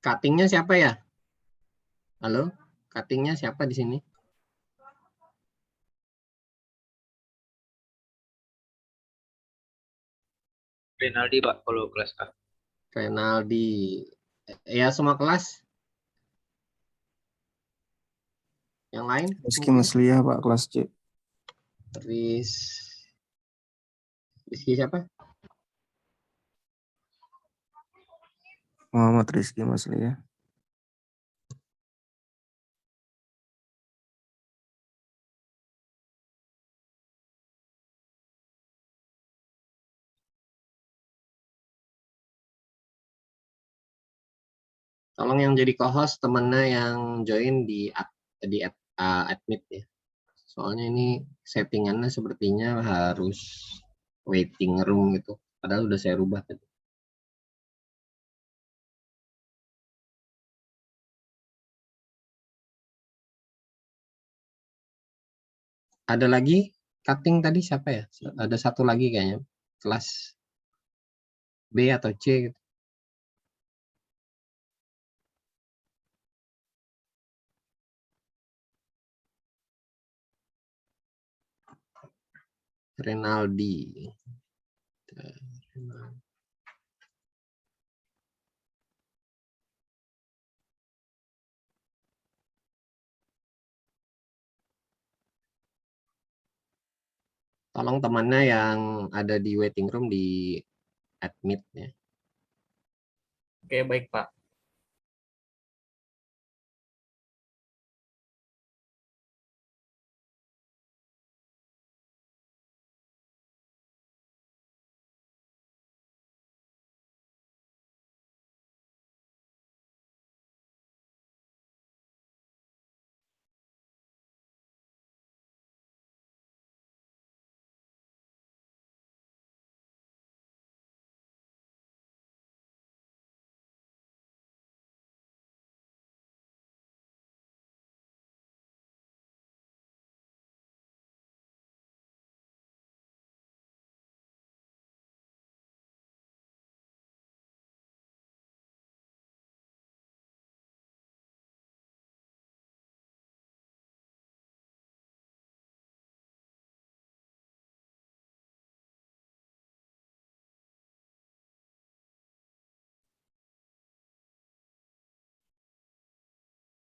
Cuttingnya siapa ya? Halo, cuttingnya siapa di sini? Renaldi Pak kalau kelas A. Renaldi. Ya semua kelas. Yang lain? Rizky Masliah Pak kelas C. Rizky siapa? Muhammad Rizky Masliah. Tolong yang jadi co-host temennya yang join di admit ya. Soalnya ini settingannya sepertinya harus waiting room gitu. Padahal udah saya rubah tadi. Ada lagi cutting tadi siapa ya? Ada satu lagi kayaknya. Kelas B atau C gitu. Renaldi. Tolong temannya yang ada di waiting room di admit ya. Oke, baik Pak.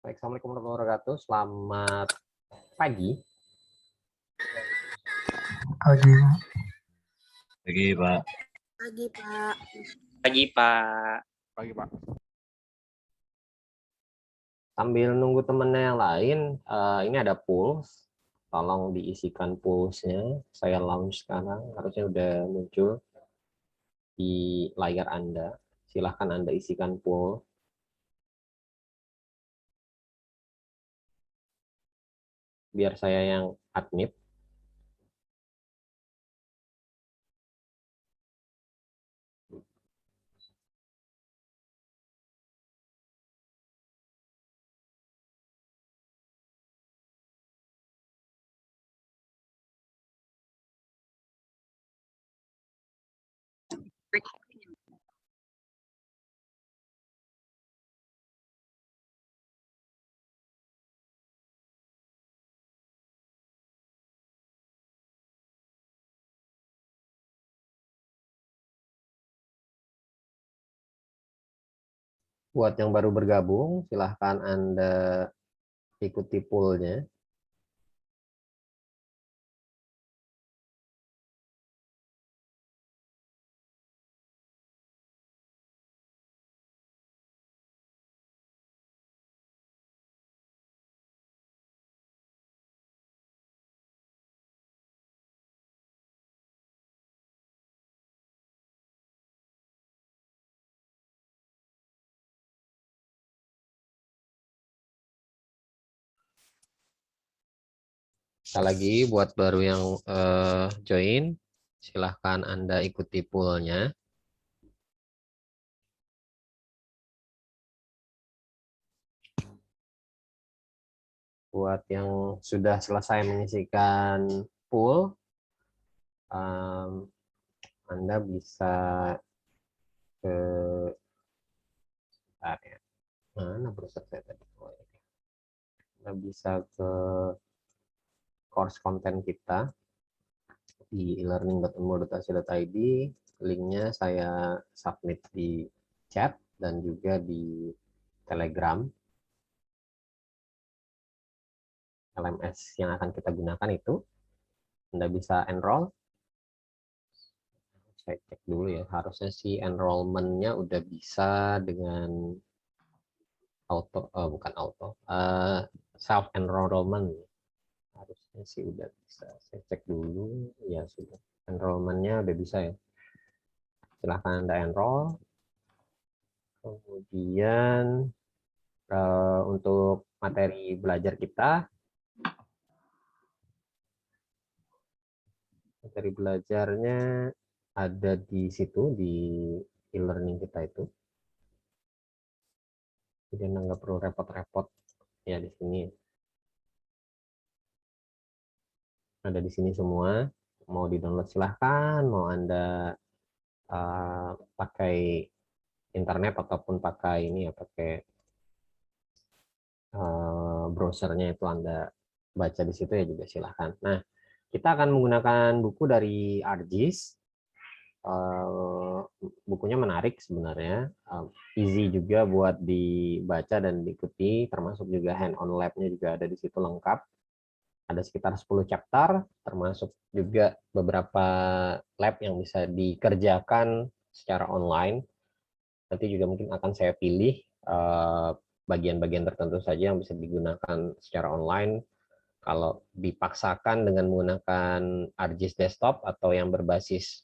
Baik, Assalamualaikum warahmatullahi wabarakatuh. Selamat pagi. Pagi. Pagi Pak. Pagi Pak. Pagi Pak. Pagi Pak. Sambil nunggu temennya yang lain, ini ada pulse. Tolong diisikan pulse-nya. Saya launch sekarang, harusnya udah muncul di layar Anda. Silahkan Anda isikan pulse. Biar saya yang admit. Buat yang baru bergabung, silahkan Anda ikuti poll-nya. Sekali lagi buat baru yang join, silahkan Anda ikuti pool-nya. Buat yang sudah selesai mengisikan pool, Anda bisa ke mana browser saya tadi? Anda bisa ke course konten kita di elearning.unmul.ac.id. Linknya saya submit di chat dan juga di Telegram. LMS yang akan kita gunakan itu, Anda bisa enroll. Saya cek dulu ya, harusnya sih enrollment-nya udah bisa dengan bukan auto, self enrollment. Harusnya sih udah bisa. Saya cek dulu, ya sudah. Enrollment-nya udah bisa ya. Silahkan Anda enroll. Kemudian untuk materi belajar kita, materi belajarnya ada di situ, di e-learning kita itu. Jadi Anda nggak perlu repot-repot ya di sini. Ada di sini semua. Mau di-download silahkan, mau Anda pakai internet ataupun pakai ini ya, pakai browsernya itu Anda baca di situ ya juga silahkan. Nah, kita akan menggunakan buku dari ArcGIS. Bukunya menarik sebenarnya, easy juga buat dibaca dan diikuti, termasuk juga hand-on lab-nya juga ada di situ lengkap. Ada sekitar 10 chapter, termasuk juga beberapa lab yang bisa dikerjakan secara online. Nanti juga mungkin akan saya pilih bagian-bagian tertentu saja yang bisa digunakan secara online. Kalau dipaksakan dengan menggunakan ArcGIS desktop atau yang berbasis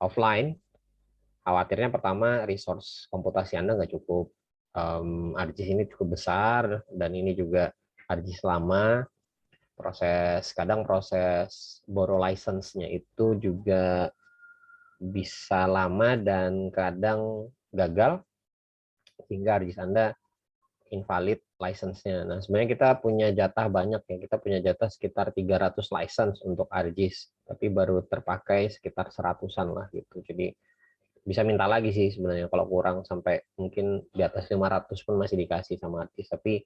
offline, khawatirnya pertama resource komputasi Anda nggak cukup. ArcGIS ini cukup besar dan ini juga ArcGIS lama. Kadang proses borrow license-nya itu juga bisa lama dan kadang gagal sehingga ArcGIS Anda invalid license-nya. Nah, sebenarnya kita punya jatah banyak ya. Kita punya jatah sekitar 300 license untuk ArcGIS, tapi baru terpakai sekitar 100-an lah gitu. Jadi bisa minta lagi sih sebenarnya kalau kurang sampai mungkin di atas 500 pun masih dikasih sama ArcGIS. Tapi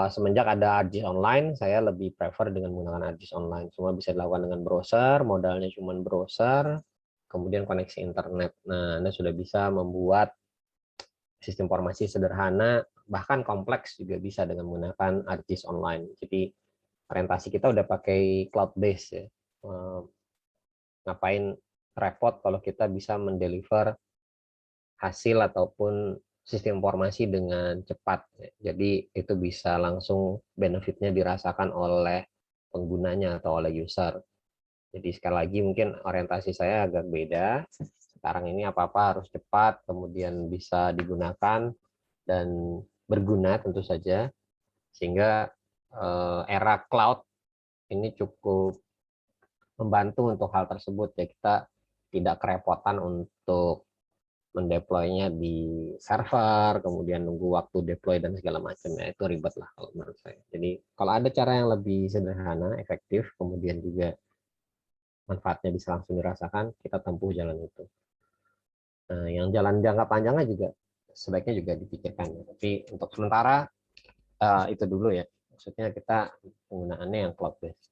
semenjak ada ArcGIS online, saya lebih prefer dengan menggunakan ArcGIS online. Semua bisa dilakukan dengan browser, modalnya cuma browser, kemudian koneksi internet. Nah, Anda sudah bisa membuat sistem informasi sederhana, bahkan kompleks juga bisa dengan menggunakan ArcGIS online. Jadi orientasi kita udah pakai cloud base ya. Ngapain repot kalau kita bisa mendeliver hasil ataupun sistem informasi dengan cepat. Jadi itu bisa langsung benefitnya dirasakan oleh penggunanya atau oleh user. Jadi sekali lagi mungkin orientasi saya agak beda. Sekarang ini apa-apa harus cepat, kemudian bisa digunakan dan berguna tentu saja. Sehingga era cloud ini cukup membantu untuk hal tersebut. Ya, kita tidak kerepotan untuk mendeploy-nya di server, kemudian nunggu waktu deploy dan segala macamnya, itu ribet lah kalau menurut saya. Jadi kalau ada cara yang lebih sederhana, efektif, kemudian juga manfaatnya bisa langsung dirasakan, kita tempuh jalan itu. Nah, yang jalan jangka panjangnya juga sebaiknya juga dipikirkan. Tapi untuk sementara itu dulu ya. Maksudnya kita penggunaannya yang cloud based.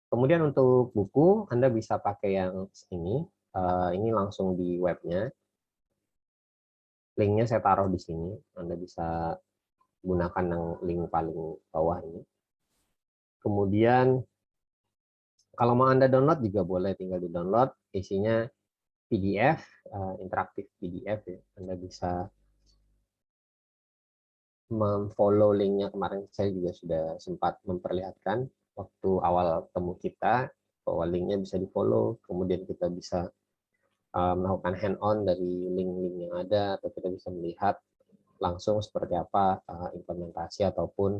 Kemudian untuk buku, Anda bisa pakai yang ini. Ini langsung di webnya. Linknya saya taruh di sini. Anda bisa gunakan yang link paling bawah ini. Kemudian kalau mau Anda download juga boleh, tinggal di download. Isinya PDF, interaktif PDF ya. Anda bisa memfollow linknya. Kemarin saya juga sudah sempat memperlihatkan waktu awal temu kita bahwa linknya bisa di follow, kemudian kita bisa melakukan hand on dari link-link yang ada, atau kita bisa melihat langsung seperti apa implementasi ataupun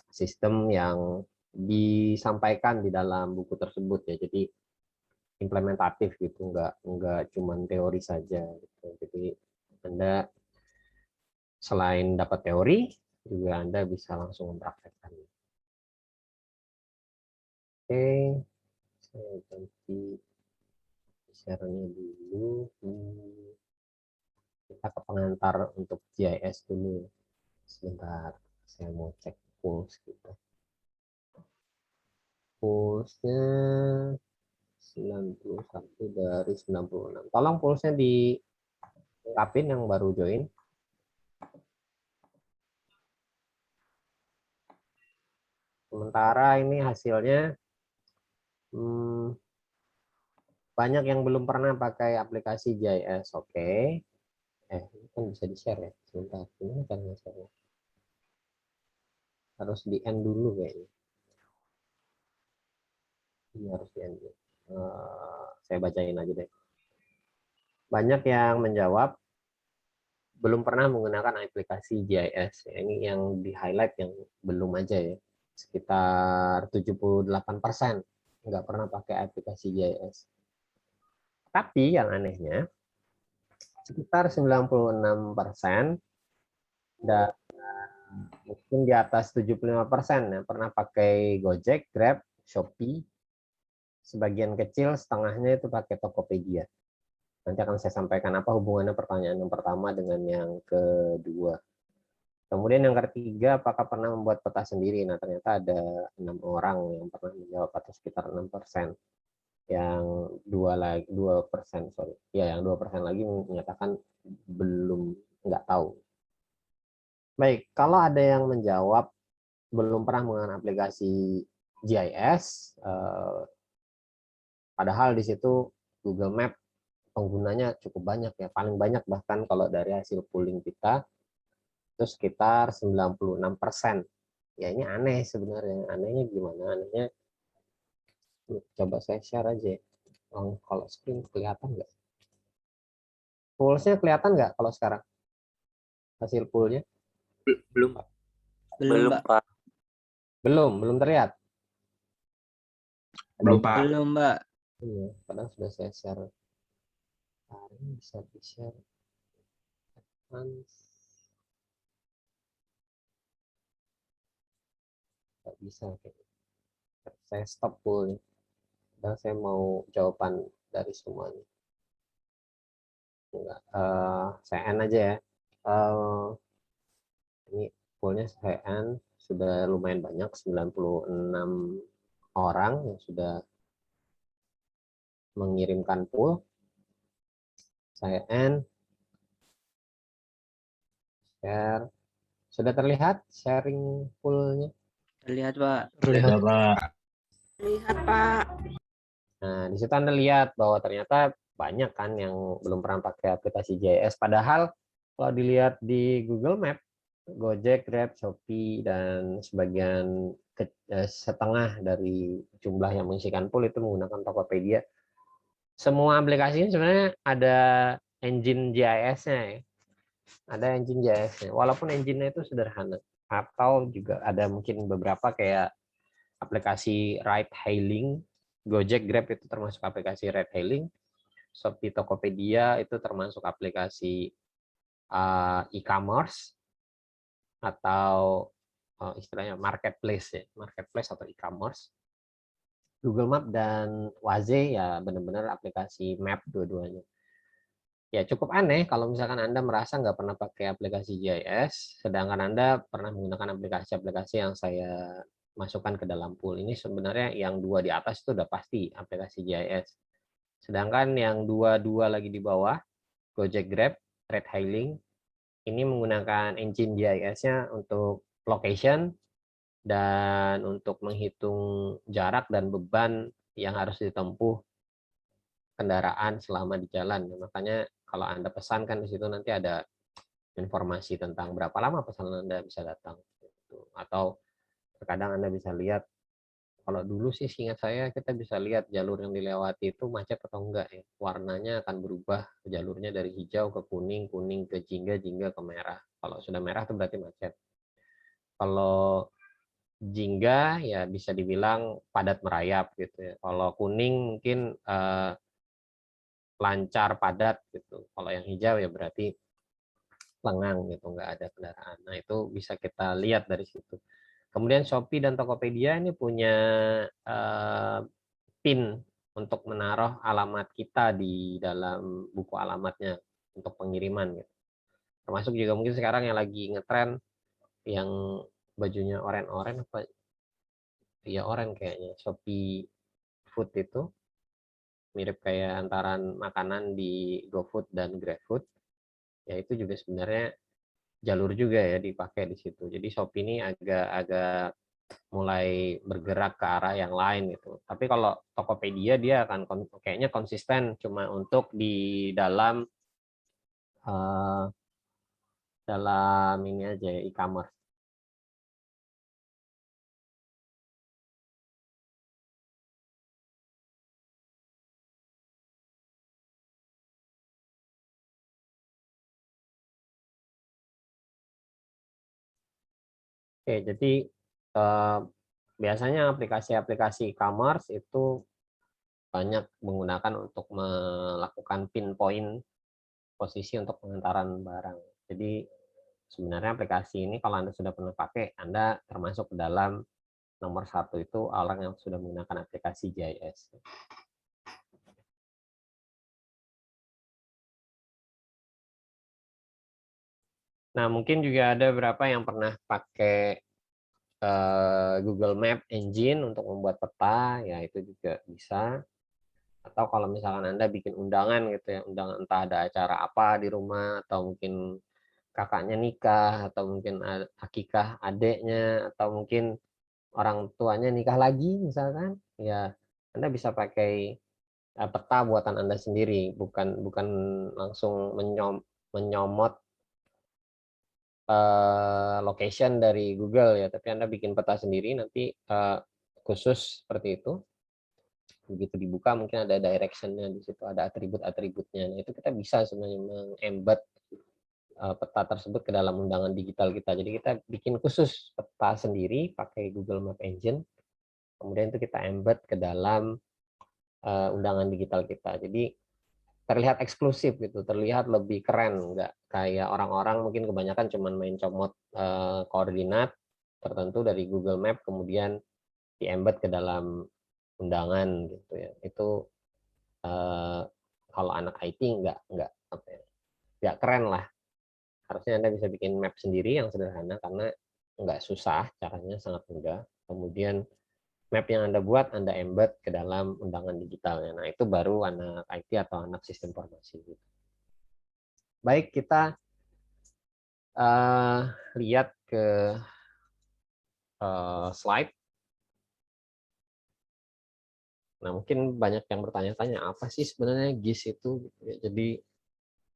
sistem yang disampaikan di dalam buku tersebut ya. Jadi implementatif gitu, nggak cuman teori saja gitu. Jadi Anda selain dapat teori juga Anda bisa langsung mempraktekkan. Oke, saya ganti share-nya dulu. Kita ke pengantar untuk GIS dulu. Sebentar, saya mau cek pulse kita. Pulse-nya 91 dari 96. Tolong pulse-nya dilengkapin yang baru join. Sementara ini hasilnya banyak yang belum pernah pakai aplikasi GIS. Oke. Ini kan bisa di-share ya. Sebentar, ini kan share-nya. Harus di-end dulu kayaknya. Ini harus di-end dulu. Saya bacain aja deh. Banyak yang menjawab belum pernah menggunakan aplikasi GIS. Ini yang di-highlight yang belum aja ya. Sekitar 78% nggak pernah pakai aplikasi GIS. Tapi yang anehnya, sekitar 96% dan mungkin di atas 75% yang pernah pakai Gojek, Grab, Shopee. Sebagian kecil, setengahnya itu pakai Tokopedia. Nanti akan saya sampaikan apa hubungannya pertanyaan yang pertama dengan yang kedua. Kemudian yang ketiga, apakah pernah membuat peta sendiri? Nah, ternyata ada 6 orang yang pernah menjawab atau sekitar 6%. Yang 2%, sorry. Ya, yang 2% lagi menyatakan belum, nggak tahu. Baik, kalau ada yang menjawab belum pernah menggunakan aplikasi GIS, padahal di situ Google Map penggunanya cukup banyak ya, paling banyak bahkan kalau dari hasil polling kita itu sekitar 96%. Ya ini aneh sebenarnya. Anehnya gimana? Anehnya coba saya share aja. Kalau screen kelihatan nggak? Pulse-nya kelihatan nggak kalau sekarang? Hasil poll-nya? Belum, Pak. Belum, Pak. Belum terlihat. Belum, Pak. Belum, Mbak. Iya, padahal sudah saya share. Ini bisa di-share. Nggak bisa. Saya stop poll. Dan saya mau jawaban dari semuanya. Enggak, saya end aja ya. Ini pollnya saya end. Sudah lumayan banyak, 96 orang yang sudah mengirimkan poll. Saya end. Share. Sudah terlihat sharing poll-nya? Terlihat, Pak. Terlihat, Pak. Lihat, Pak. Nah, di situ Anda lihat bahwa ternyata banyak kan yang belum pernah pakai aplikasi GIS. Padahal kalau dilihat di Google Map, Gojek, Grab, Shopee, dan sebagian setengah dari jumlah yang mengisikan pool itu menggunakan Tokopedia. Semua aplikasi ini sebenarnya ada engine GIS-nya ya. Ada engine GIS-nya, walaupun engine-nya itu sederhana. Atau juga ada mungkin beberapa kayak aplikasi ride hailing, Gojek, Grab itu termasuk aplikasi ride hailing, Shopee, Tokopedia itu termasuk aplikasi e-commerce atau istilahnya marketplace ya, marketplace atau e-commerce. Google Map dan Waze ya benar-benar aplikasi map dua-duanya. Ya cukup aneh kalau misalkan Anda merasa nggak pernah pakai aplikasi GIS, sedangkan Anda pernah menggunakan aplikasi-aplikasi yang saya masukkan ke dalam pool. Ini sebenarnya yang dua di atas itu udah pasti aplikasi GIS. Sedangkan yang dua lagi di bawah, Gojek, Grab, ride hailing, ini menggunakan engine GIS-nya untuk location dan untuk menghitung jarak dan beban yang harus ditempuh kendaraan selama di jalan. Makanya kalau Anda pesan kan di situ nanti ada informasi tentang berapa lama pesanan Anda bisa datang. Atau terkadang Anda bisa lihat, kalau dulu sih seingat saya kita bisa lihat jalur yang dilewati itu macet atau enggak ya. Warnanya akan berubah jalurnya dari hijau ke kuning, kuning ke jingga, jingga ke merah. Kalau sudah merah itu berarti macet. Kalau jingga ya bisa dibilang padat merayap gitu ya. Kalau kuning mungkin lancar padat gitu. Kalau yang hijau ya berarti lengang gitu, nggak ada kendaraan. Nah itu bisa kita lihat dari situ. Kemudian Shopee dan Tokopedia ini punya PIN untuk menaruh alamat kita di dalam buku alamatnya untuk pengiriman gitu. Termasuk juga mungkin sekarang yang lagi ngetren yang bajunya oren-oren apa ya, oren kayaknya, Shopee Food itu mirip kayak antaran makanan di GoFood dan GrabFood. Ya itu juga sebenarnya jalur juga ya dipakai di situ. Jadi Shopee ini agak mulai bergerak ke arah yang lain gitu. Tapi kalau Tokopedia dia akan kayaknya konsisten cuma untuk di dalam uh, dalam ini aja ya, e-commerce. Oke, jadi biasanya aplikasi-aplikasi e-commerce itu banyak menggunakan untuk melakukan pinpoint posisi untuk pengantaran barang. Jadi sebenarnya aplikasi ini kalau Anda sudah pernah pakai, Anda termasuk ke dalam nomor satu itu orang yang sudah menggunakan aplikasi GIS. Nah, mungkin juga ada beberapa yang pernah pakai Google Map Engine untuk membuat peta, ya itu juga bisa. Atau kalau misalkan Anda bikin undangan gitu ya, undangan entah ada acara apa di rumah, atau mungkin kakaknya nikah, atau mungkin akikah adeknya, atau mungkin orang tuanya nikah lagi misalkan, ya Anda bisa pakai peta buatan Anda sendiri, bukan bukan langsung menyomot location dari Google ya, tapi Anda bikin peta sendiri nanti khusus seperti itu. Begitu dibuka mungkin ada direction-nya di situ, ada atribut-atributnya. Nah, itu kita bisa sebenarnya meng-embed peta tersebut ke dalam undangan digital kita. Jadi kita bikin khusus peta sendiri pakai Google Map Engine, kemudian itu kita embed ke dalam undangan digital kita. Jadi terlihat eksklusif gitu, terlihat lebih keren, nggak kayak orang-orang mungkin kebanyakan cuman main comot koordinat tertentu dari Google Map kemudian di-embed ke dalam undangan gitu ya. Itu kalau anak IT nggak apa ya, nggak keren lah. Harusnya Anda bisa bikin map sendiri yang sederhana karena nggak susah, caranya sangat mudah. Kemudian map yang Anda buat, Anda embed ke dalam undangan digitalnya. Nah, itu baru anak IT atau anak sistem informasi. Baik, kita lihat ke slide. Nah, mungkin banyak yang bertanya-tanya, apa sih sebenarnya GIS itu? Jadi,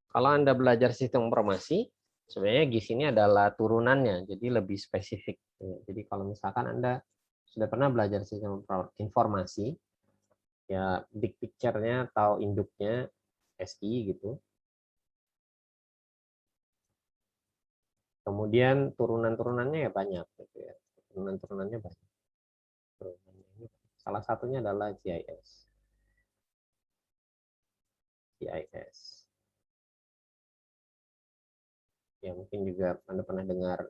kalau Anda belajar sistem informasi, sebenarnya GIS ini adalah turunannya, jadi lebih spesifik. Jadi, kalau misalkan Anda sudah pernah belajar sistem informasi, ya big picture-nya atau induknya SI gitu. Kemudian turunan-turunannya ya banyak gitu ya. Turunan-turunannya banyak. Salah satunya adalah GIS. GIS. Ya mungkin juga Anda pernah dengar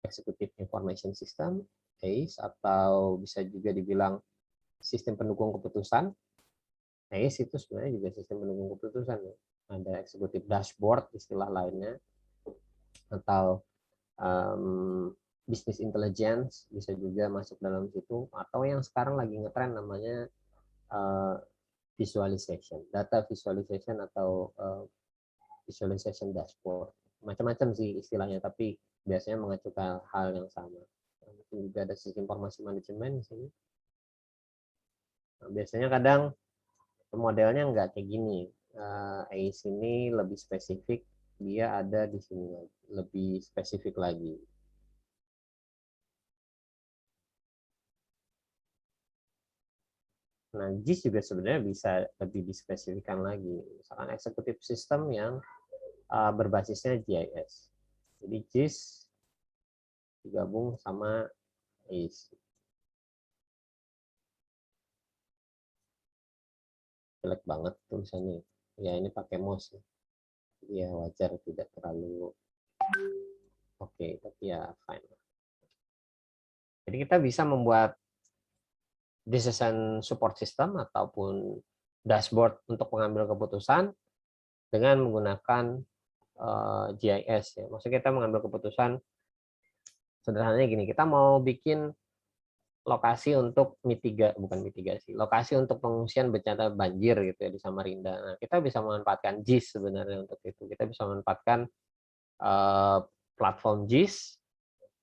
Executive Information System, ACE, atau bisa juga dibilang sistem pendukung keputusan. ACE itu sebenarnya juga sistem pendukung keputusan. Ya. Ada Executive Dashboard, istilah lainnya. Atau business intelligence bisa juga masuk dalam situ, atau yang sekarang lagi ngetren namanya visualization, data visualization atau visualization dashboard. Macam-macam sih istilahnya, tapi biasanya mengacu ke hal yang sama. Mungkin juga ada sistem informasi manajemen di sini. Nah, biasanya kadang modelnya nggak kayak gini. ACE ini lebih spesifik, dia ada di sini lebih spesifik lagi. Nah, GIS juga sebenarnya bisa lebih dispesifikkan lagi. Misalkan eksekutif sistem yang berbasisnya GIS. Jadi GIS digabung sama is. Jelek banget tulisannya. Ya ini pakai mouse. Ya wajar tidak terlalu oke, tapi ya fine. Jadi kita bisa membuat decision support system ataupun dashboard untuk mengambil keputusan dengan menggunakan GIS ya. Maksudnya kita mengambil keputusan sederhananya gini, kita mau bikin lokasi untuk bukan mitigasi, lokasi untuk pengungsian bencana banjir gitu ya di Samarinda. Nah, kita bisa memanfaatkan JIS sebenarnya untuk itu. Kita bisa memanfaatkan platform JIS,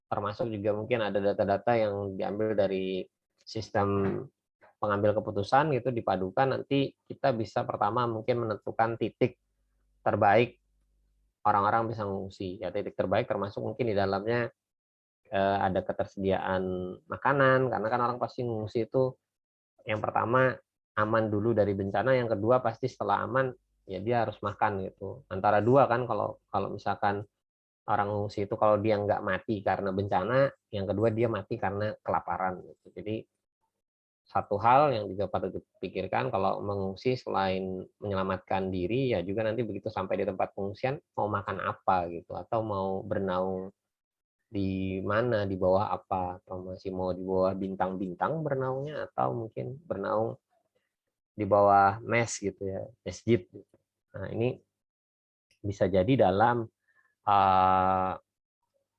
termasuk juga mungkin ada data-data yang diambil dari sistem pengambil keputusan gitu, dipadukan, nanti kita bisa pertama mungkin menentukan titik terbaik orang-orang bisa mengungsi. Ya, titik terbaik termasuk mungkin di dalamnya ada ketersediaan makanan, karena kan orang pasti mengungsi itu yang pertama aman dulu dari bencana, yang kedua pasti setelah aman ya dia harus makan gitu. Antara dua kan, kalau misalkan orang mengungsi itu kalau dia nggak mati karena bencana, yang kedua dia mati karena kelaparan gitu. Jadi satu hal yang juga patut dipikirkan kalau mengungsi selain menyelamatkan diri ya juga nanti begitu sampai di tempat pengungsian mau makan apa gitu, atau mau bernaung di mana, di bawah apa, atau masih mau di bawah bintang-bintang bernaungnya, atau mungkin bernaung di bawah mes gitu ya, masjid gitu. Nah, ini bisa jadi dalam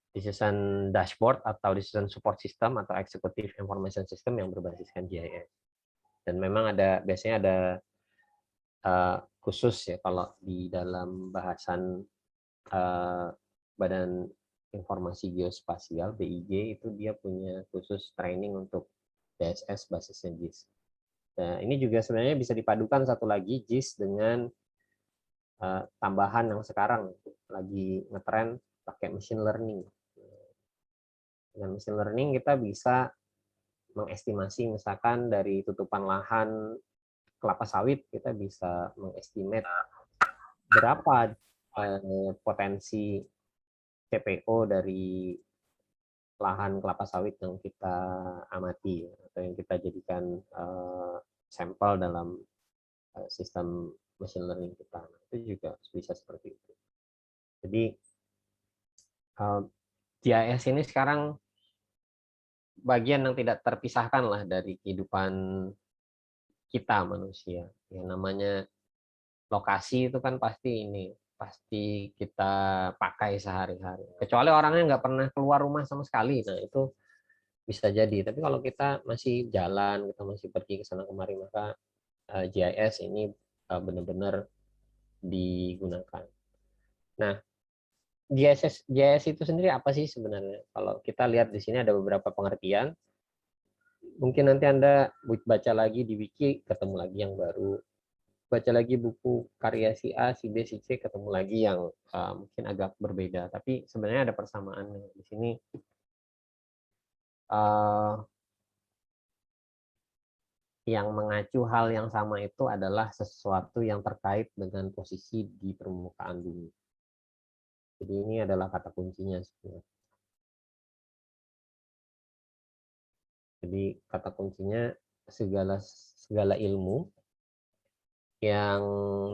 decision dashboard atau decision support system atau executive information system yang berbasiskan GIS. Dan memang biasanya ada khusus ya kalau di dalam bahasan Badan Informasi Geospasial BIG itu dia punya khusus training untuk DSS basisnya JIS. Nah, ini juga sebenarnya bisa dipadukan satu lagi JIS dengan tambahan yang sekarang lagi ngetren pakai machine learning. Dengan machine learning kita bisa mengestimasi misalkan dari tutupan lahan kelapa sawit, kita bisa mengestimate berapa potensi CPO dari lahan kelapa sawit yang kita amati atau yang kita jadikan sampel dalam sistem machine learning kita. Nah, itu juga bisa seperti itu. Jadi GIS ini sekarang bagian yang tidak terpisahkan lah dari kehidupan kita manusia. Yang namanya lokasi itu kan pasti kita pakai sehari-hari. Kecuali orangnya nggak pernah keluar rumah sama sekali, nah itu bisa jadi. Tapi kalau kita masih jalan, kita masih pergi ke sana kemari, maka GIS ini benar-benar digunakan. Nah, GIS itu sendiri apa sih sebenarnya? Kalau kita lihat di sini ada beberapa pengertian. Mungkin nanti Anda baca lagi di wiki, ketemu lagi yang baru. Baca lagi buku karya si A, si B, si C, ketemu lagi yang mungkin agak berbeda. Tapi sebenarnya ada persamaan di sini. Yang mengacu hal yang sama itu adalah sesuatu yang terkait dengan posisi di permukaan bumi. Jadi ini adalah kata kuncinya sebenarnya. Jadi kata kuncinya segala ilmu yang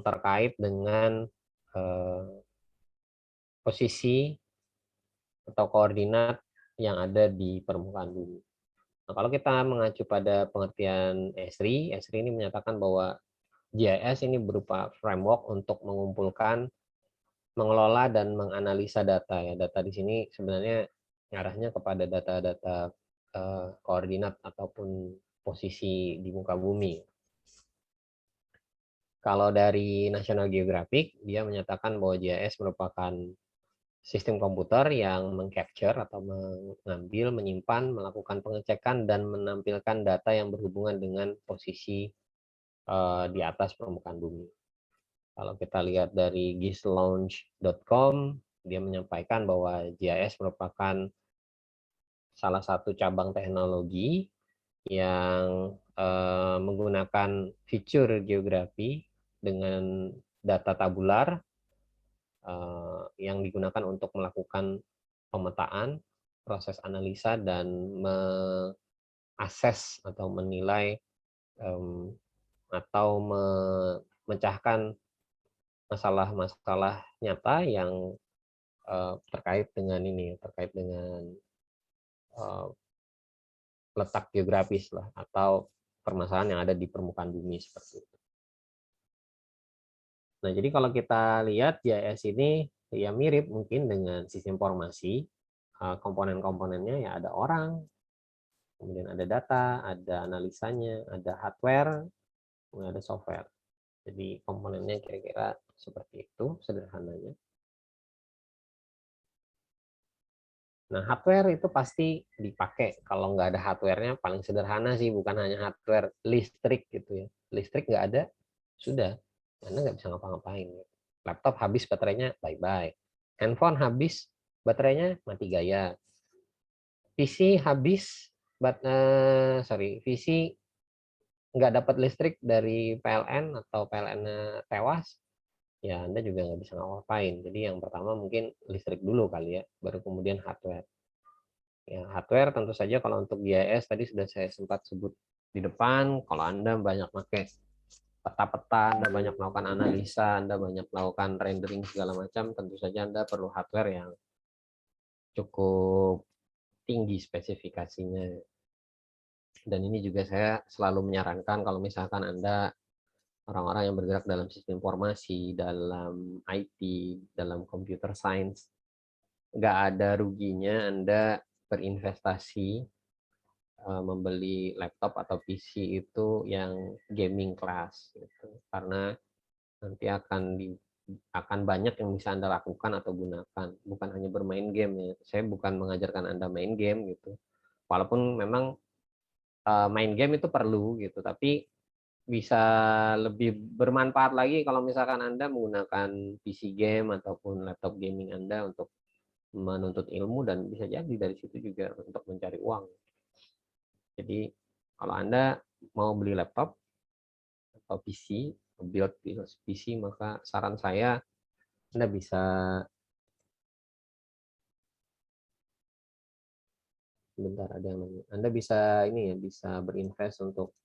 terkait dengan posisi atau koordinat yang ada di permukaan bumi. Nah, kalau kita mengacu pada pengertian Esri ini menyatakan bahwa GIS ini berupa framework untuk mengumpulkan, mengelola, dan menganalisa data. Ya, data di sini sebenarnya arahnya kepada data-data koordinat ataupun posisi di muka bumi. Kalau dari National Geographic, dia menyatakan bahwa GIS merupakan sistem komputer yang mengcapture atau mengambil, menyimpan, melakukan pengecekan, dan menampilkan data yang berhubungan dengan posisi di atas permukaan bumi. Kalau kita lihat dari gislaunch.com, dia menyampaikan bahwa GIS merupakan salah satu cabang teknologi yang menggunakan fitur geografi dengan data tabular yang digunakan untuk melakukan pemetaan, proses analisa dan mengakses atau menilai atau memecahkan masalah-masalah nyata yang terkait dengan terkait dengan letak geografis lah atau permasalahan yang ada di permukaan bumi seperti itu. Nah, jadi kalau kita lihat GIS ini ya mirip mungkin dengan sistem informasi, komponen-komponennya ya ada orang, kemudian ada data, ada analisanya, ada hardware, kemudian ada software. Jadi komponennya kira-kira seperti itu sederhananya. Nah, hardware itu pasti dipakai. Kalau nggak ada hardware-nya, paling sederhana sih, bukan hanya hardware, listrik gitu ya. Listrik nggak ada, sudah. Anda nggak bisa ngapa-ngapain. Laptop habis baterainya, bye-bye. Handphone habis baterainya, mati gaya. PC habis, PC nggak dapat listrik dari PLN atau PLN-nya tewas, ya Anda juga nggak bisa ngapain. Jadi yang pertama mungkin listrik dulu kali ya, baru kemudian hardware. Ya, hardware tentu saja kalau untuk GIS tadi sudah saya sempat sebut di depan, kalau Anda banyak pakai peta-peta, Anda banyak melakukan analisa, Anda banyak melakukan rendering segala macam, tentu saja Anda perlu hardware yang cukup tinggi spesifikasinya. Dan ini juga saya selalu menyarankan kalau misalkan Anda orang-orang yang bergerak dalam sistem informasi, dalam IT, dalam computer science, nggak ada ruginya Anda berinvestasi membeli laptop atau PC itu yang gaming class gitu. Karena nanti akan banyak yang bisa Anda lakukan atau gunakan, bukan hanya bermain game ya. Saya bukan mengajarkan Anda main game gitu. Walaupun memang main game itu perlu gitu, tapi bisa lebih bermanfaat lagi kalau misalkan Anda menggunakan PC game ataupun laptop gaming Anda untuk menuntut ilmu dan bisa jadi dari situ juga untuk mencari uang. Jadi kalau Anda mau beli laptop atau PC, build PC, maka saran saya Anda bisa Anda bisa bisa berinvest untuk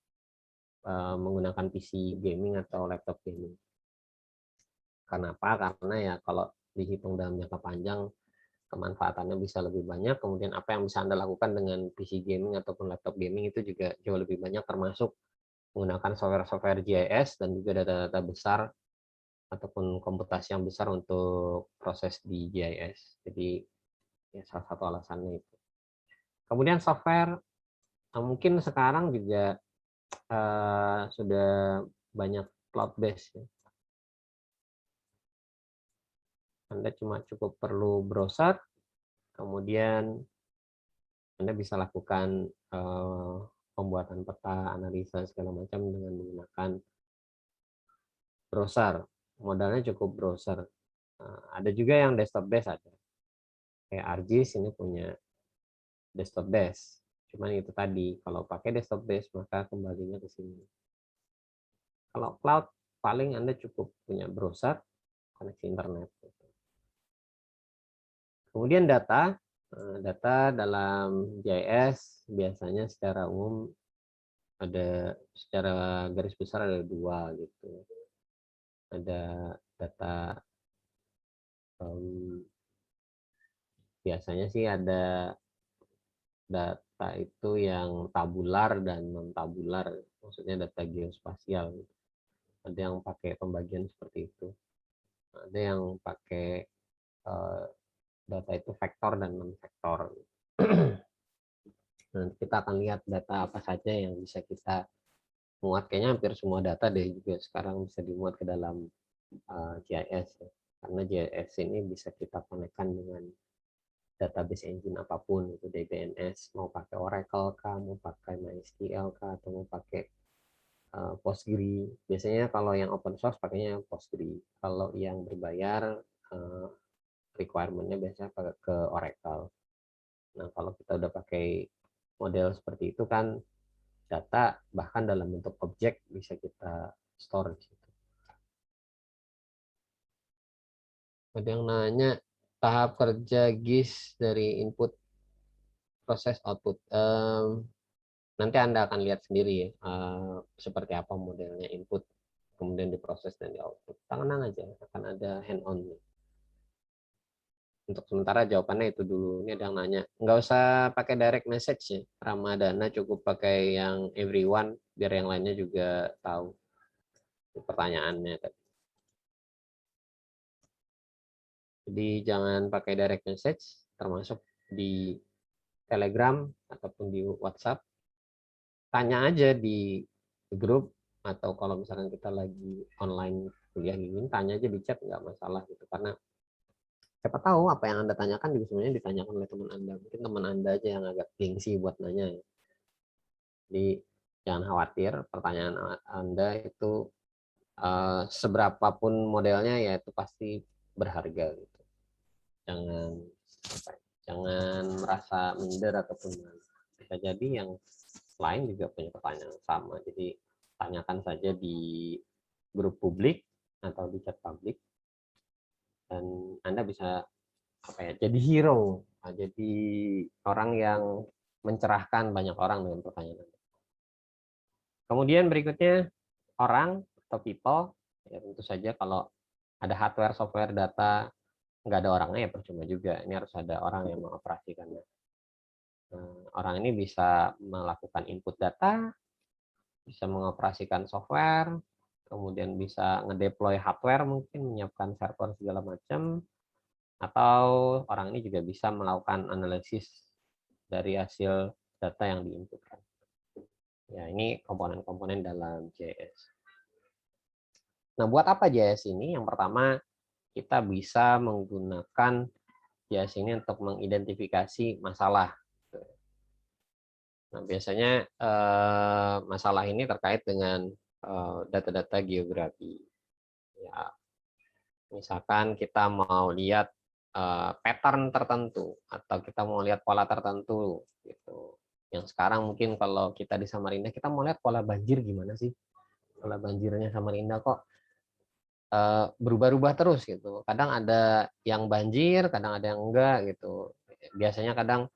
menggunakan PC gaming atau laptop gaming. Kenapa? Karena ya kalau dihitung dalam jangka panjang kemanfaatannya bisa lebih banyak, kemudian apa yang bisa Anda lakukan dengan PC gaming ataupun laptop gaming itu juga jauh lebih banyak, termasuk menggunakan software-software GIS dan juga data-data besar ataupun komputasi yang besar untuk proses di GIS. Jadi ya salah satu alasannya itu. Kemudian software mungkin sekarang juga sudah banyak cloud based ya. Anda cuma cukup perlu browser, kemudian Anda bisa lakukan pembuatan peta, analisa segala macam dengan menggunakan browser. Modalnya cukup browser. Ada juga yang desktop based ada. Kayak ArcGIS ini punya desktop based. Cuman itu tadi, kalau pakai desktop based maka kembalinya ke sini. Kalau cloud paling Anda cukup punya browser, koneksi internet. Kemudian data dalam GIS biasanya secara umum ada secara garis besar ada dua gitu. Ada data biasanya sih ada data itu yang tabular dan non tabular, maksudnya data geospasial. Ada yang pakai pembagian seperti itu. Ada yang pakai data itu vektor dan non vektor. Nanti kita akan lihat data apa saja yang bisa kita muat. Kayaknya hampir semua data deh juga sekarang bisa dimuat ke dalam GIS ya. Karena GIS ini bisa kita konekkan dengan database engine apapun, itu DBMS, mau pakai Oracle kah, mau pakai MySQL kah, atau mau pakai Postgre. Biasanya kalau yang open source pakainya Postgre. Kalau yang berbayar requirement-nya biasanya pakai ke Oracle. Nah, kalau kita udah pakai model seperti itu kan data bahkan dalam bentuk objek bisa kita store di situ. Ada yang nanya tahap kerja GIS dari input proses output. Nanti Anda akan lihat sendiri ya, seperti apa modelnya input, kemudian diproses dan di output. Tenang aja, akan ada hand-on. Untuk sementara jawabannya itu dulu. Ini ada yang nanya, nggak usah pakai direct message ya, Ramadana, cukup pakai yang everyone, biar yang lainnya juga tahu pertanyaannya. Jadi jangan pakai direct message, termasuk di Telegram ataupun di WhatsApp. Tanya aja di grup, atau kalau misalkan kita lagi online kuliah gini, tanya aja di chat, nggak masalah gitu. Karena siapa tahu apa yang Anda tanyakan juga sebenarnya ditanyakan oleh teman Anda. Mungkin teman Anda aja yang agak gengsi buat nanya. Jadi jangan khawatir, pertanyaan Anda itu seberapapun modelnya ya itu pasti berharga gitu. Jangan merasa minder ataupun bisa jadi yang lain juga punya pertanyaan yang sama. Jadi tanyakan saja di grup publik atau di chat publik, dan Anda bisa jadi hero, jadi orang yang mencerahkan banyak orang dengan pertanyaan. Kemudian berikutnya orang atau people, ya tentu saja kalau ada hardware, software, data, nggak ada orangnya ya percuma juga. Ini harus ada orang yang mengoperasikannya. Orang ini bisa melakukan input data, bisa mengoperasikan software, kemudian bisa ngedeploy hardware, mungkin menyiapkan server segala macam, atau orang ini juga bisa melakukan analisis dari hasil data yang diinputkan. Ya, ini komponen-komponen dalam JS. Nah, buat apa JS ini? Yang pertama, kita bisa menggunakan JS ini untuk mengidentifikasi masalah. Nah, biasanya masalah ini terkait dengan data-data geografi. Ya, misalkan kita mau lihat pattern tertentu, atau kita mau lihat pola tertentu, gitu. Yang sekarang mungkin kalau kita di Samarinda, kita mau lihat pola banjir gimana sih? Pola banjirnya Samarinda kok berubah-ubah terus gitu. Kadang ada yang banjir, kadang ada yang enggak gitu. Biasanya kadang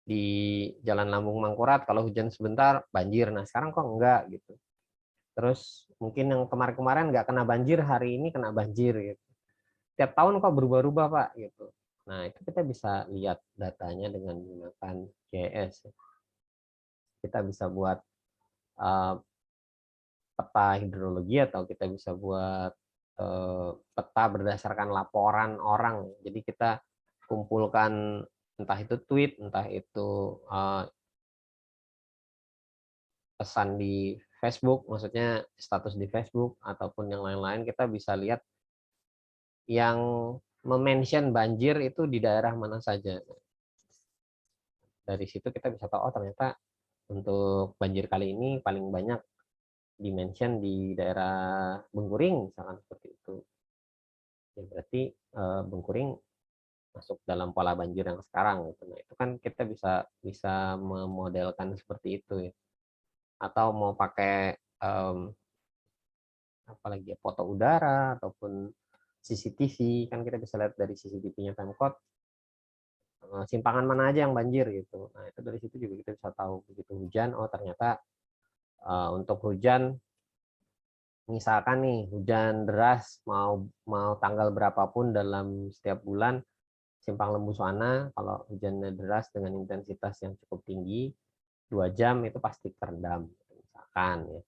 di Jalan Lambung Mangkurat kalau hujan sebentar banjir, nah sekarang kok enggak gitu. Terus mungkin yang kemarin-kemarin enggak kena banjir, hari ini kena banjir gitu. Tiap tahun kok berubah-ubah Pak gitu. Nah itu kita bisa lihat datanya dengan menggunakan GIS. Kita bisa buat peta hidrologi, atau kita bisa buat peta berdasarkan laporan orang. Jadi kita kumpulkan entah itu tweet, entah itu pesan di Facebook, maksudnya status di Facebook, ataupun yang lain-lain, kita bisa lihat yang memention banjir itu di daerah mana saja. Dari situ kita bisa tahu, oh ternyata untuk banjir kali ini paling banyak dimention di daerah Bengkuring, misalkan seperti itu. Ya berarti Bengkuring masuk dalam pola banjir yang sekarang gitu. Nah, itu kan kita bisa memodelkan seperti itu ya. Atau mau pakai apalagi ya, foto udara ataupun CCTV, kan kita bisa lihat dari CCTV-nya Pemkot simpangan mana aja yang banjir gitu. Nah, itu dari situ juga kita bisa tahu begitu hujan, oh ternyata untuk hujan misalkan nih hujan deras mau tanggal berapapun dalam setiap bulan, Simpang Lembu Suwana kalau hujannya deras dengan intensitas yang cukup tinggi 2 jam itu pasti terendam misalkan ya.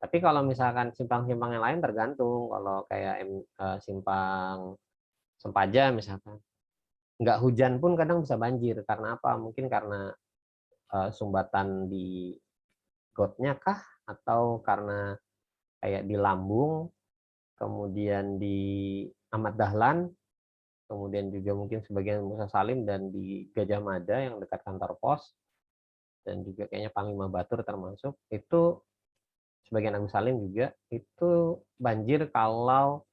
Tapi kalau misalkan simpang-simpang yang lain tergantung, kalau kayak simpang Sempaja misalkan nggak hujan pun kadang bisa banjir. Karena apa? Mungkin karena sumbatan di gotnya kah, atau karena kayak di Lambung, kemudian di Ahmad Dahlan, kemudian juga mungkin sebagian Musa Salim, dan di Gajah Mada yang dekat kantor pos, dan juga kayaknya Panglima Batur termasuk, itu sebagian Agus Salim juga, itu banjir kalau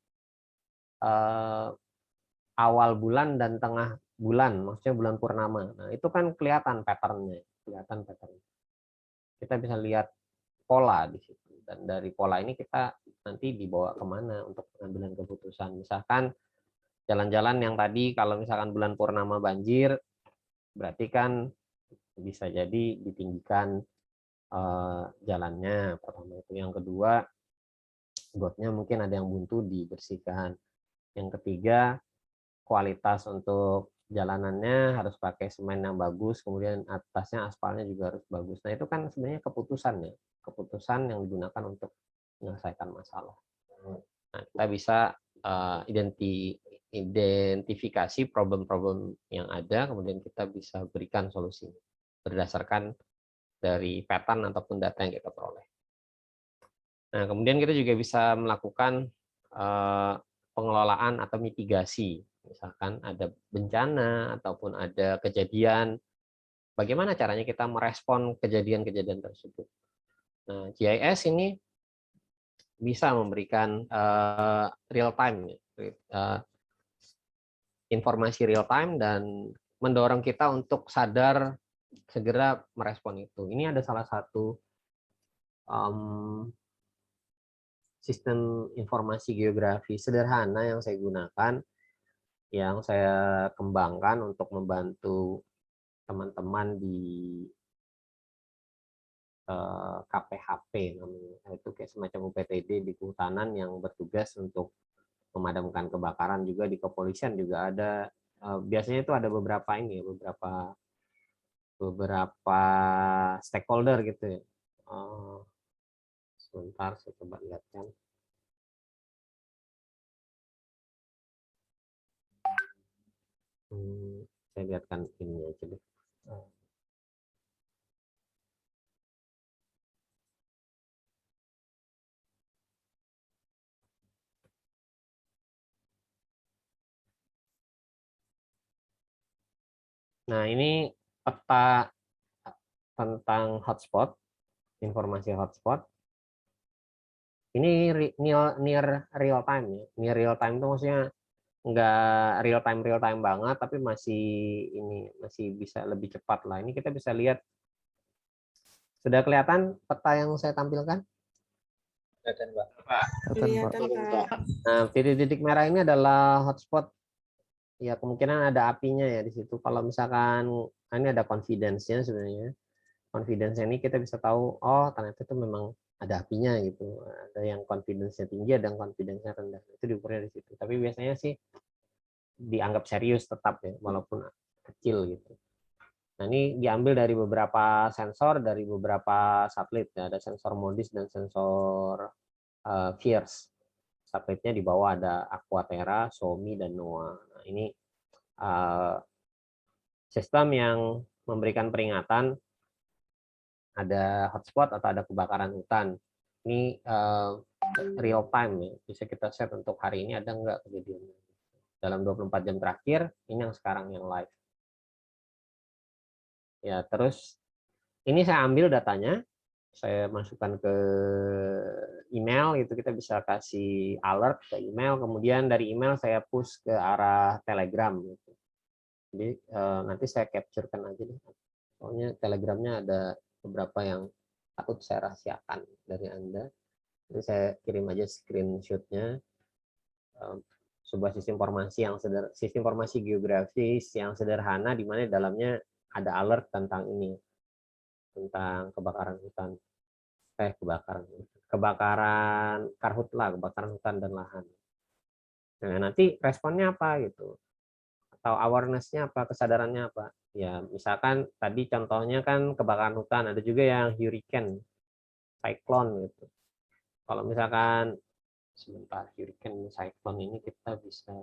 awal bulan dan tengah bulan, maksudnya bulan purnama. Nah itu kan kelihatan pattern-nya, kita bisa lihat pola di situ, dan dari pola ini kita nanti dibawa kemana untuk pengambilan keputusan. Misalkan jalan-jalan yang tadi kalau misalkan bulan purnama banjir, berarti kan bisa jadi ditinggikan jalannya, pertama itu. Yang kedua, gotnya mungkin ada yang buntu, dibersihkan. Yang ketiga, kualitas untuk jalanannya harus pakai semen yang bagus, kemudian atasnya aspalnya juga harus bagus. Nah, itu kan sebenarnya keputusan ya, keputusan yang digunakan untuk menyelesaikan masalah. Nah, kita bisa identifikasi problem-problem yang ada, kemudian kita bisa berikan solusi berdasarkan dari pattern ataupun data yang kita peroleh. Nah, kemudian kita juga bisa melakukan pengelolaan atau mitigasi. Misalkan ada bencana ataupun ada kejadian, bagaimana caranya kita merespon kejadian-kejadian tersebut. Nah, GIS ini bisa memberikan real time, informasi real time dan mendorong kita untuk sadar segera merespon itu. Ini ada salah satu sistem informasi geografi sederhana yang saya gunakan, yang saya kembangkan untuk membantu teman-teman di KPHP namanya. Itu kayak semacam UPTD di kehutanan yang bertugas untuk memadamkan kebakaran, juga di kepolisian juga ada. Biasanya itu ada beberapa ini, beberapa stakeholder gitu ya. Sebentar, saya coba lihatkan. Saya lihatkan ini aja deh. Nah, ini peta tentang hotspot, informasi hotspot. Ini near real time ya. Near real time itu maksudnya nggak real time banget, tapi masih bisa lebih cepat lah. Ini kita bisa lihat, sudah kelihatan peta yang saya tampilkan? Kelihatan, Pak. Kelihatan, Pak. Nah, titik-titik merah ini adalah hotspot. Ya, kemungkinan ada apinya ya di situ. Kalau misalkan ini ada confidence-nya sebenarnya. Confidence ini kita bisa tahu, oh ternyata itu memang ada apinya gitu. Ada yang confidence-nya tinggi, ada yang confidence-nya rendah. Itu diukurnya di situ. Tapi biasanya sih dianggap serius tetap ya, walaupun kecil gitu. Nah, ini diambil dari beberapa sensor, dari beberapa satelit. Ya. Ada sensor MODIS dan sensor FIRS. Satelitnya di bawah ada Aquaterra, SOMI, dan NOAA. Nah, ini sistem yang memberikan peringatan ada hotspot atau ada kebakaran hutan. Ini real time ya, bisa kita set untuk hari ini ada nggak kejadiannya. Dalam 24 jam terakhir, ini yang sekarang yang live. Ya, terus ini saya ambil datanya, saya masukkan ke email gitu, kita bisa kasih alert ke email, kemudian dari email saya push ke arah Telegram gitu. Jadi nanti saya capturekan aja deh. Soalnya Telegramnya ada beberapa yang takut saya rahasiakan dari Anda. Jadi saya kirim aja screenshotnya. Sebuah sistem informasi geografis yang sederhana, di mana dalamnya ada alert tentang ini, tentang kebakaran hutan, kebakaran karhutla, kebakaran hutan dan lahan. Nah, nanti responnya apa gitu, atau awareness-nya apa, kesadarannya apa. Ya, misalkan tadi contohnya kan kebakaran hutan, ada juga yang hurricane, cyclone gitu. Kalau misalkan sebentar, hurricane, cyclone ini kita bisa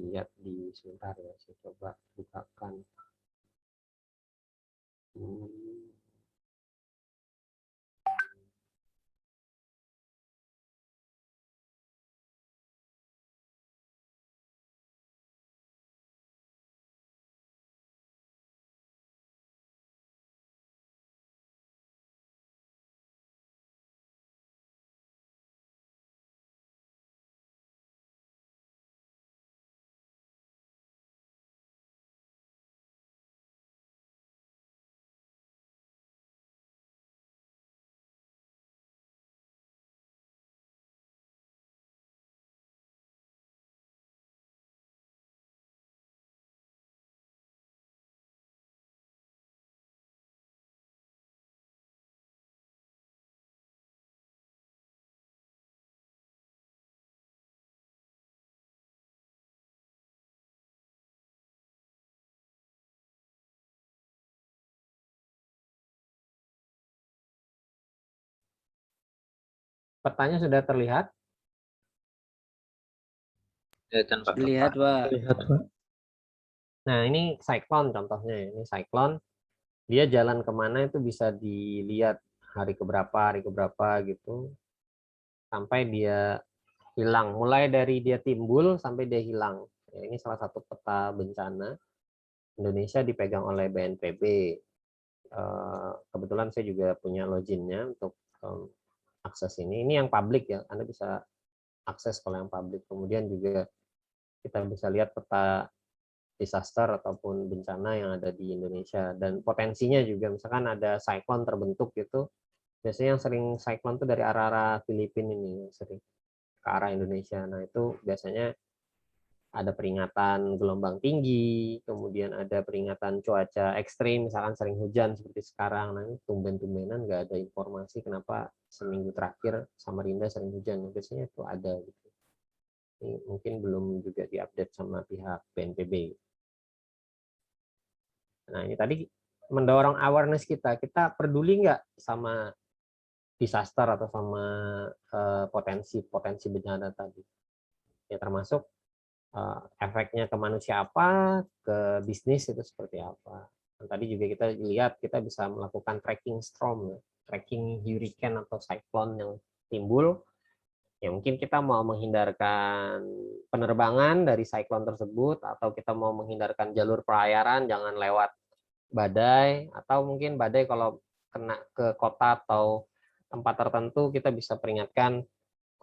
lihat di sebentar ya, saya coba bukakan. Petanya sudah terlihat? Kelihatan Pak. Lihat, Pak. Lihat Pak. Nah, ini siklon contohnya. Ini siklon, dia jalan kemana itu bisa dilihat hari keberapa gitu, sampai dia hilang. Mulai dari dia timbul sampai dia hilang. Ya, ini salah satu peta bencana Indonesia dipegang oleh BNPB. Kebetulan saya juga punya loginnya untuk akses ini. Ini yang publik ya, Anda bisa akses kalau yang publik. Kemudian juga kita bisa lihat peta disaster ataupun bencana yang ada di Indonesia dan potensinya juga, misalkan ada siklon terbentuk gitu, biasanya yang sering siklon itu dari arah-arah Filipina ini sering ke arah Indonesia. Nah itu biasanya ada peringatan gelombang tinggi, kemudian ada peringatan cuaca ekstrim, misalkan sering hujan seperti sekarang. Nah ini tumben-tumbenan nggak ada informasi kenapa seminggu terakhir Samarinda sering hujan. Biasanya itu ada gitu. Ini mungkin belum juga diupdate sama pihak BNPB. Nah ini tadi mendorong awareness kita peduli nggak sama disaster atau sama potensi bencana tadi. Ya termasuk efeknya ke manusia apa, ke bisnis itu seperti apa. Dan tadi juga kita lihat kita bisa melakukan tracking storm, tracking hurricane atau cyclone yang timbul. Ya mungkin kita mau menghindarkan penerbangan dari cyclone tersebut, atau kita mau menghindarkan jalur pelayaran jangan lewat badai, atau mungkin badai kalau kena ke kota atau tempat tertentu kita bisa peringatkan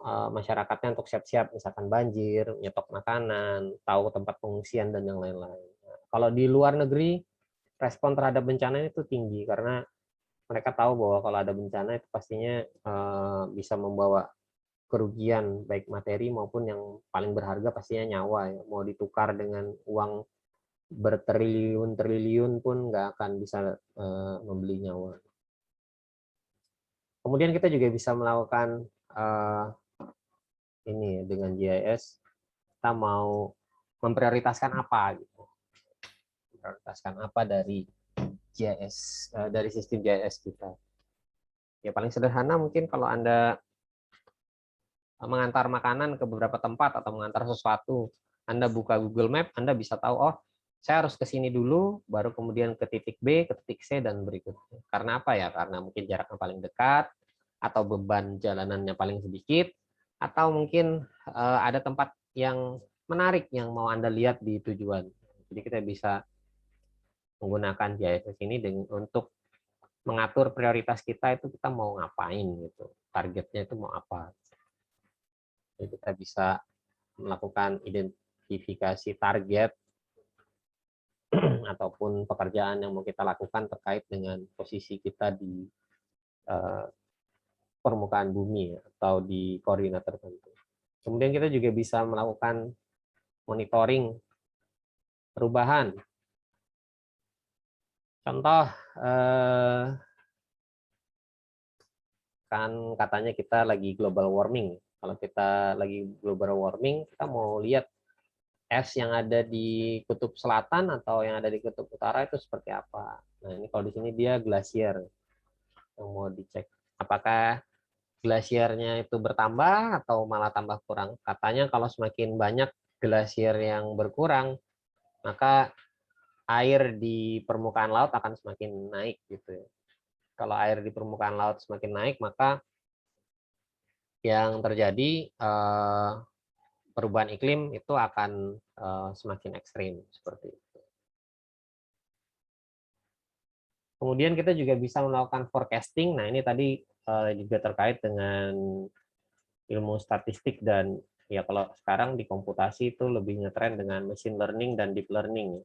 masyarakatnya untuk siap-siap misalkan banjir, nyetok makanan, tahu tempat pengungsian dan yang lain-lain. Kalau di luar negeri respon terhadap bencana itu tinggi karena mereka tahu bahwa kalau ada bencana itu pastinya bisa membawa kerugian baik materi maupun yang paling berharga pastinya nyawa ya. Mau ditukar dengan uang bertriliun-triliun pun nggak akan bisa membeli nyawa. Kemudian kita juga bisa melakukan ini dengan GIS, kita mau memprioritaskan apa gitu. Memprioritaskan apa dari GIS, dari sistem GIS kita. Ya paling sederhana mungkin kalau Anda mengantar makanan ke beberapa tempat atau mengantar sesuatu, Anda buka Google Map, Anda bisa tahu, oh saya harus ke sini dulu, baru kemudian ke titik B, ke titik C, dan berikutnya. Karena apa ya? Karena mungkin jaraknya paling dekat, atau beban jalanannya paling sedikit, atau mungkin ada tempat yang menarik yang mau Anda lihat di tujuan. Jadi kita bisa menggunakan GIS ini untuk mengatur prioritas kita itu kita mau ngapain gitu. Targetnya itu mau apa. Jadi kita bisa melakukan identifikasi target ataupun pekerjaan yang mau kita lakukan terkait dengan posisi kita di permukaan bumi atau di koordinat tertentu. Kemudian kita juga bisa melakukan monitoring perubahan. Contoh, kan katanya kita lagi global warming. Kalau kita lagi global warming, kita mau lihat es yang ada di kutub selatan atau yang ada di kutub utara itu seperti apa. Nah ini kalau di sini dia glasier yang mau dicek. Apakah glasiernya itu bertambah atau malah tambah kurang? Katanya kalau semakin banyak glasier yang berkurang, maka air di permukaan laut akan semakin naik gitu ya. Kalau air di permukaan laut semakin naik, maka yang terjadi perubahan iklim itu akan semakin ekstrim seperti itu. Kemudian kita juga bisa melakukan forecasting. Nah ini tadi juga terkait dengan ilmu statistik dan ya kalau sekarang di komputasi itu lebih ngetren dengan machine learning dan deep learning.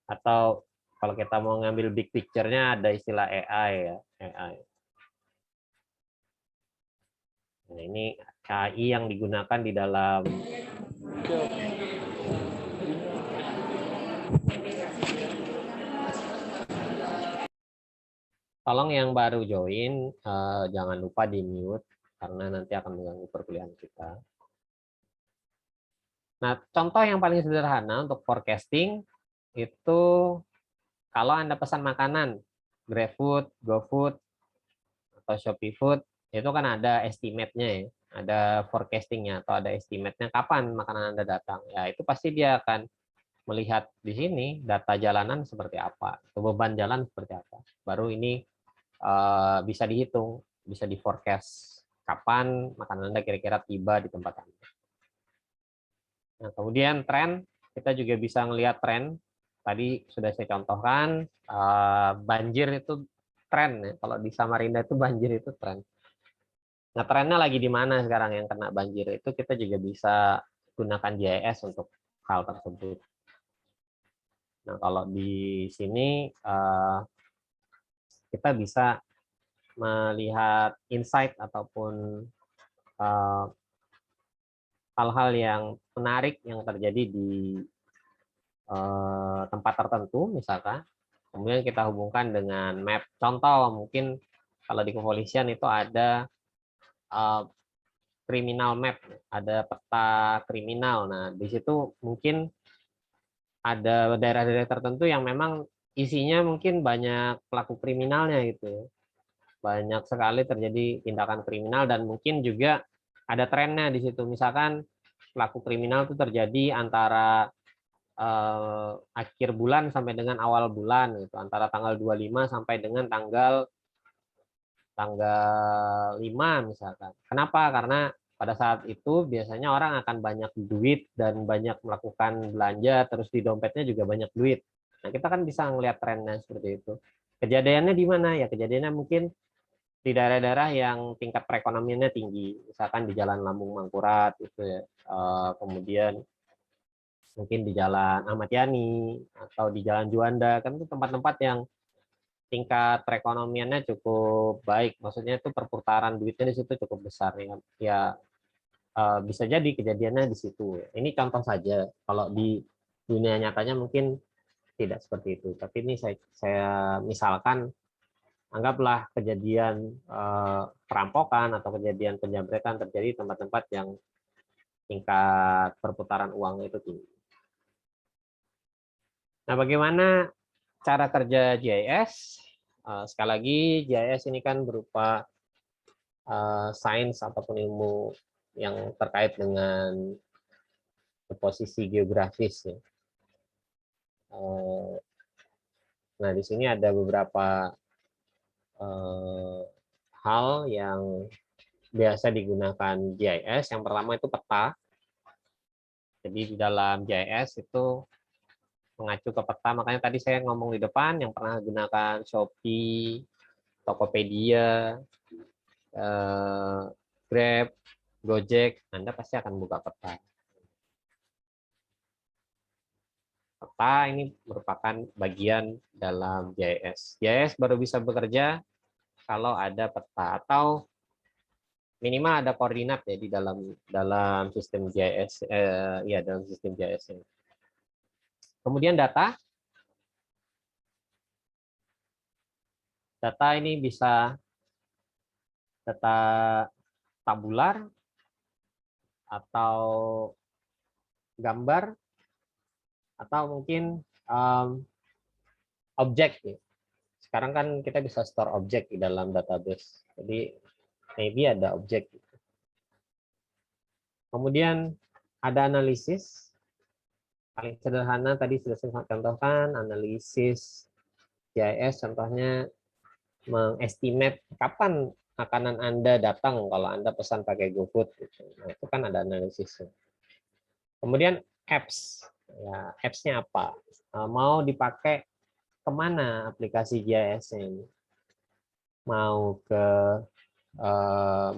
Atau kalau kita mau ngambil big picture-nya ada istilah AI ya, AI. Nah, ini AI yang digunakan di dalam tolong yang baru join jangan lupa di mute karena nanti akan mengganggu perkuliahan kita. Nah, contoh yang paling sederhana untuk forecasting itu kalau Anda pesan makanan, GrabFood, GoFood, atau Shopee Food, itu kan ada estimate-nya ya, ada forecasting-nya atau ada estimate-nya kapan makanan Anda datang. Ya, itu pasti dia akan melihat di sini data jalanan seperti apa, beban jalan seperti apa. Baru ini bisa dihitung, bisa di forecast kapan makanan Anda kira-kira tiba di tempat Anda. Nah, kemudian tren, kita juga bisa melihat tren. Tadi sudah saya contohkan, banjir itu tren. Ya. Kalau di Samarinda itu banjir itu tren. Nah, trennya lagi di mana sekarang yang kena banjir itu kita juga bisa gunakan GIS untuk hal tersebut. Nah, kalau di sini kita bisa melihat insight ataupun hal-hal yang menarik yang terjadi di tempat tertentu, misalkan. Kemudian kita hubungkan dengan map. Contoh, mungkin kalau di kepolisian itu ada criminal map, ada peta kriminal. Nah, di situ mungkin ada daerah-daerah tertentu yang memang isinya mungkin banyak pelaku kriminalnya gitu. Banyak sekali terjadi tindakan kriminal dan mungkin juga ada trennya di situ. Misalkan pelaku kriminal itu terjadi antara akhir bulan sampai dengan awal bulan gitu, antara tanggal 25 sampai dengan tanggal 5 misalkan. Kenapa? Karena pada saat itu biasanya orang akan banyak duit dan banyak melakukan belanja, terus di dompetnya juga banyak duit. Nah, kita kan bisa ngelihat trennya seperti itu. Kejadiannya di mana? Ya kejadiannya mungkin di daerah-daerah yang tingkat perekonomiannya tinggi, misalkan di Jalan Lambung Mangkurat itu ya. Kemudian mungkin di Jalan Ahmad Yani atau di Jalan Juanda, kan itu tempat-tempat yang tingkat perekonomiannya cukup baik, maksudnya itu perputaran duitnya di situ cukup besar ya. Ya bisa jadi kejadiannya di situ. Ini contoh saja. Kalau di dunia nyatanya mungkin tidak seperti itu. Tapi ini saya misalkan, anggaplah kejadian perampokan atau kejadian penjamretan terjadi di tempat-tempat yang tingkat perputaran uangnya itu tinggi. Nah, bagaimana cara kerja GIS? Sekali lagi, GIS ini kan berupa sains ataupun ilmu yang terkait dengan posisi geografis. Ya. Nah, di sini ada beberapa hal yang biasa digunakan GIS. Yang pertama itu peta. Jadi di dalam GIS itu mengacu ke peta, makanya tadi saya ngomong di depan yang pernah gunakan Shopee, Tokopedia, Grab, Gojek, Anda pasti akan buka peta. Peta ini merupakan bagian dalam GIS. GIS baru bisa bekerja kalau ada peta atau minimal ada koordinat ya di dalam sistem GIS, ya dalam sistem GIS ini. Kemudian data. Data ini bisa data tabular atau gambar atau mungkin objek. Sekarang kan kita bisa store objek di dalam database. Jadi maybe ada objek. Kemudian ada analisis. Paling sederhana tadi sudah saya contohkan, analisis GIS contohnya mengestimate kapan makanan Anda datang kalau Anda pesan pakai GoFood. Nah, itu kan ada analisisnya. Kemudian apps. Ya, apps-nya apa? Mau dipakai kemana aplikasi GIS ini? Mau ke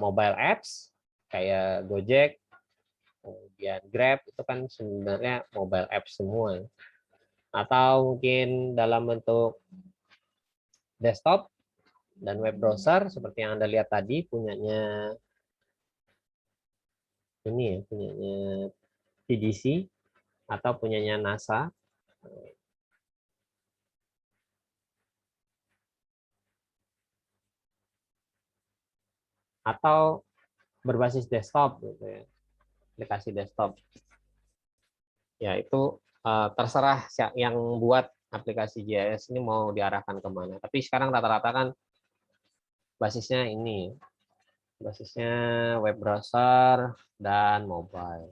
mobile apps kayak Gojek, kemudian Grab, itu kan sebenarnya mobile apps semua. Atau mungkin dalam bentuk desktop dan web browser seperti yang Anda lihat tadi punyanya ini ya, punyanya TDC atau punyanya NASA. Atau berbasis desktop gitu ya. Aplikasi desktop. Ya, itu terserah yang buat aplikasi GIS ini mau diarahkan kemana. Tapi sekarang rata-rata kan basisnya ini. Basisnya web browser dan mobile.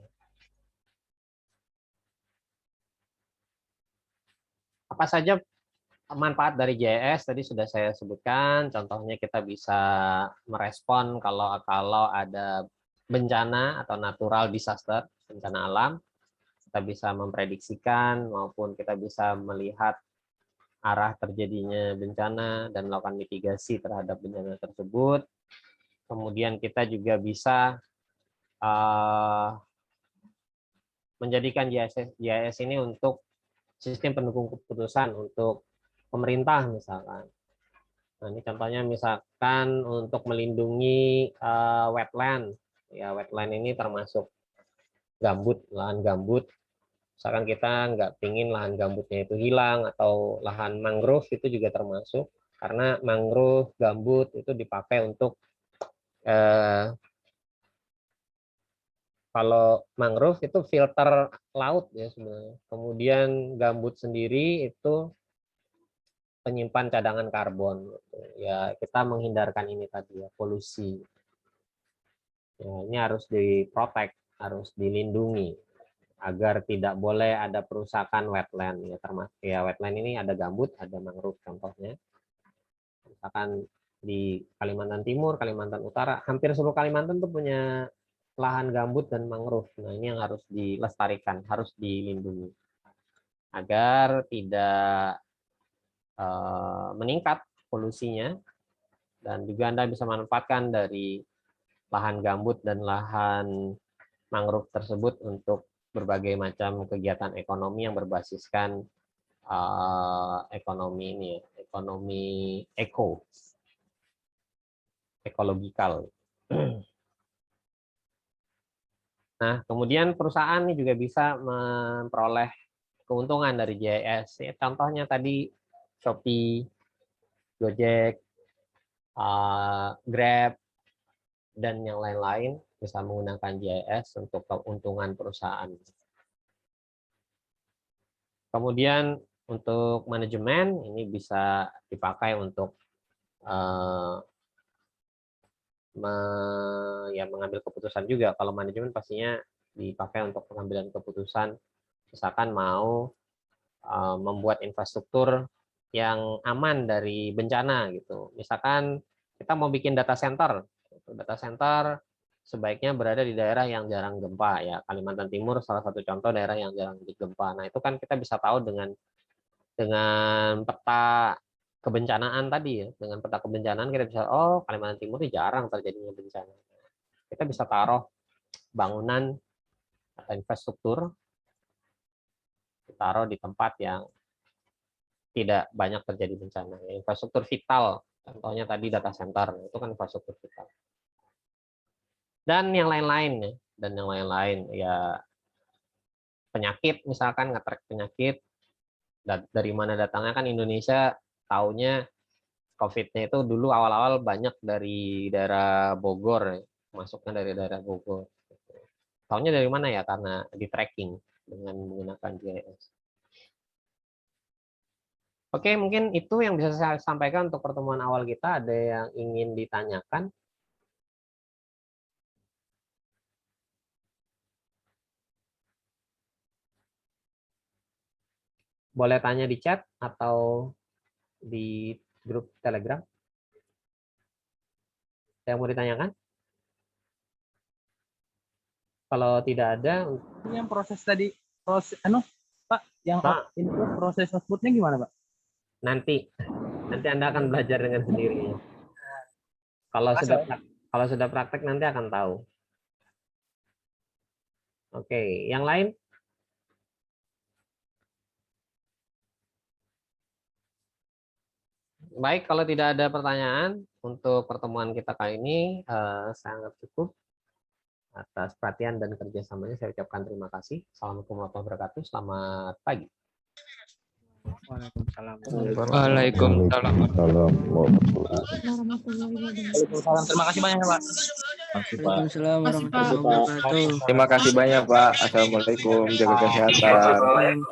Apa saja manfaat dari JS tadi sudah saya sebutkan. Contohnya kita bisa merespon kalau ada bencana atau natural disaster, bencana alam. Kita bisa memprediksikan maupun kita bisa melihat arah terjadinya bencana dan melakukan mitigasi terhadap bencana tersebut. Kemudian kita juga bisa menjadikan JS ini untuk sistem pendukung keputusan untuk pemerintah misalkan. Nah, ini contohnya misalkan untuk melindungi wetland. Ya, wetland ini termasuk gambut, lahan gambut. Misalkan kita nggak pingin lahan gambutnya itu hilang atau lahan mangrove itu juga termasuk. Karena mangrove, gambut itu dipakai untuk kalau mangrove itu filter laut ya sebenarnya. Kemudian gambut sendiri itu penyimpan cadangan karbon. Ya kita menghindarkan ini tadi ya polusi. Ya, ini harus diprotek, harus dilindungi agar tidak boleh ada perusakan wetland ya termasuk ya wetland ini ada gambut, ada mangrove contohnya. Misalkan di Kalimantan Timur, Kalimantan Utara, hampir seluruh Kalimantan tuh punya lahan gambut dan mangrove. Nah, ini yang harus dilestarikan, harus dilindungi agar tidak meningkat polusinya dan juga Anda bisa manfaatkan dari lahan gambut dan lahan mangrove tersebut untuk berbagai macam kegiatan ekonomi yang berbasiskan ekonomi ini ya, ekonomi ekologikal. Nah, kemudian perusahaan ini juga bisa memperoleh keuntungan dari JIS. Ya, contohnya tadi Shopee, Gojek, Grab, dan yang lain-lain bisa menggunakan JIS untuk keuntungan perusahaan. Kemudian untuk manajemen ini bisa dipakai untuk mengambil keputusan juga. Kalau manajemen pastinya dipakai untuk pengambilan keputusan, misalkan mau membuat infrastruktur yang aman dari bencana gitu. Misalkan kita mau bikin data center sebaiknya berada di daerah yang jarang gempa ya. Kalimantan Timur salah satu contoh daerah yang jarang digempa. Nah, itu kan kita bisa tahu dengan peta kebencanaan tadi ya, dengan peta kebencanaan kita bisa Kalimantan Timur ini jarang terjadinya bencana. Kita bisa taruh bangunan atau infrastruktur ditaruh di tempat yang tidak banyak terjadi bencana. Ya, infrastruktur vital, contohnya tadi data center, itu kan infrastruktur vital. Dan yang lain-lain ya, ya penyakit misalkan nge-track penyakit dari mana datangnya kan Indonesia taunya COVID-nya itu dulu awal-awal banyak dari daerah Bogor, masuknya dari daerah Bogor. Taunya dari mana ya? Karena di tracking dengan menggunakan GIS. Oke, mungkin itu yang bisa saya sampaikan untuk pertemuan awal kita. Ada yang ingin ditanyakan? Boleh tanya di chat atau di grup Telegram. Yang mau ditanyakan? Kalau tidak ada, Yang proses tadi, Pak, yang proses outputnya gimana, Pak? Nanti Anda akan belajar dengan sendirinya. Kalau sudah praktek nanti akan tahu. Oke, yang lain? Baik, kalau tidak ada pertanyaan untuk pertemuan kita kali ini, saya anggap cukup. Atas perhatian dan kerjasamanya saya ucapkan terima kasih. Assalamualaikum warahmatullahi wabarakatuh. Selamat pagi. Waalaikumsalam. Waalaikumsalam. Terima kasih banyak, Pak. Waalaikumsalam warahmatullahi wabarakatuh. Terima kasih banyak Pak. Assalamualaikum. Jaga kesehatan.